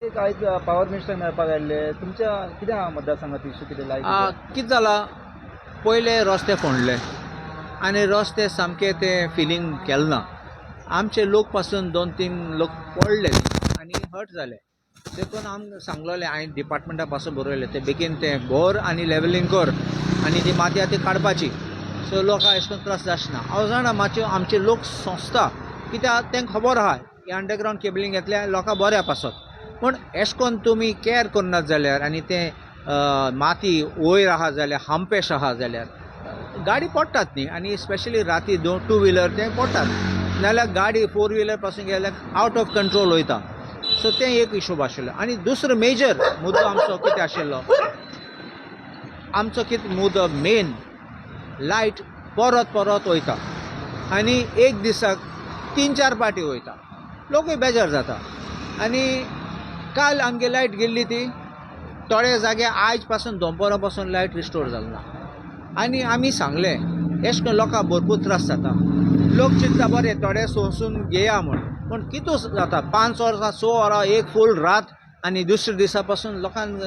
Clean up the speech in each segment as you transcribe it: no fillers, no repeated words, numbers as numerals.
एक आयज power minister मेळपाक आयिल्ले तुमच्या कित्या मतदारसंघात इश्यू कितें लायक कितें जाला पयले रस्ते फोंडले आनी रस्ते सामके ते फिलींग केले ना. आमचे लोक पासून 2-3 लोक पडले आनी हर्ट जाले. देखून आमकां सांगलोलें हांवें डिपार्टमेंटा पासून बरयलें ते बेगीन ते भर आनी लेवलिंग कर आनी ती माती आहा ती काडपाची. सो लोकांक अशें करून त्रास जावचें ना. हांव जाणा मातशे आमचे लोक सोंसता कित्याक तांकां खबर आहा की अंडरग्रावंड केबलिंग घेतल्यार लोकां बऱ्या पासत. पूण अशें करून तुमी कॅर करनात जाल्यार आनी ते माती वयर आहा जाल्यार हांपेश आहा जाल्यार गाडी पडटात न्ही. आनी स्पेशली राती 2 व्हिलर ते पडटात नाल्यार गाडी 4 व्हिलर पासून गेल्यार आवट ऑफ कंट्रोल वयता. सो तें एक इशू आशिल्लो. आनी दुसरो मेजर मुद्दो आमचो कितें आशिल्लो, आमचो कितें मुद्दो मेन लायट परत परत वयता आनी एक दिसाक 3-4 पाटी वयता. लोकूय बेजार जाता. आनी काल आमगे लायट गेल्ली ती थोडे जागे आयज पासून दनपारा पासून लायट रिस्टोर जाली ना. आनी आमी सांगलें अशें करून लोकांक भरपूर त्रास जाता. लोक चिंतता बरें थोडे सोंसून घेया म्हूण, पूण कितू जाता 5 वरां 6 वरां एक फूल रात आनी दुसरे दिसा पासून लोकांक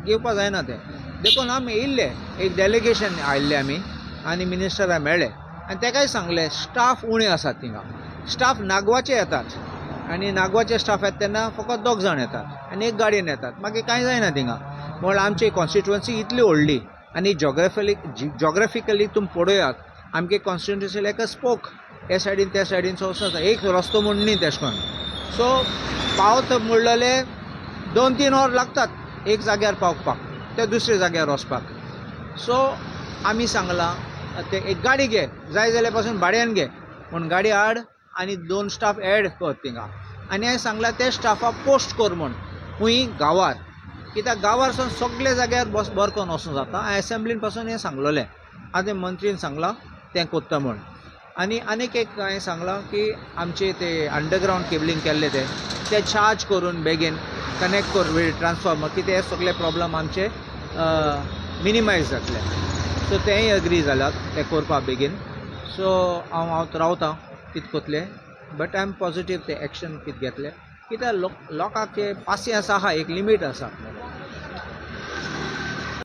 घेवपाक जायना तें. देखून आमी येयल्ले एक डेलिगेशन आयिल्ले आमी आनी मिनिस्टराक मेळ्ळे आनी ताकाय सांगलें स्टाफ उणे आसात थिंगा. स्टाफ नागवाचे येतात आनी नागवाचे स्टाफ येता तेन्ना फकत 2 जाण येतात आनी एक गाडयेन येतात. मागीर कांय जायना थिंगा. म्हण आमची कॉन्स्टिट्युएन्सी इतली व्हडली आनी जॉग्राफिकली तुमी पळयात आमगे कॉन्स्टिट्युएन्सी लायक अ स्पोक हे सायडीन त्या सायडीन वचता एक रस्तो म्हूण न्ही तेश कोन्न. सो पावत म्हणलेले 2-3 वर लागतात एक जाग्यार पावपाक ते दुसरे जाग्यार वचपाक. सो आमी सांगलां ते एक गाडी घे जाय जाल्यार पासून भाड्यान घे म्हूण गाडी हाड आनी 2 स्टाफ एड कर थिंगा. आनी हांवें सांगलां ते स्टाफाक पोस्ट कर म्हूण खूंय गांवार, कित्याक गांवार सावन सगळे जाग्यार बरें करून वचूं जाता. हांवें एसेंब्लीन पासून हें सांगलोलें आनी मंत्रीन सांगलां तें कोत्ता म्हूण. आनी आनीक एक हांवें सांगलां की आमचे ते अंडरग्रावंड केबलिंग केल्ले ते चार्ज करून बेगीन कनेक्ट कर ट्रान्सफॉर्मर कितें हे सगळे प्रॉब्लम आमचे मिनिमायज जातले. सो तेंय अग्री जाल्यात ते करपा बेगीन. सो हांव रावतां कितें कोतले बट आय एम पॉजिटीव ते एक्शन कितें घेतले कित्याक लोकांक पासियन्स आहा एक लिमीट आसा.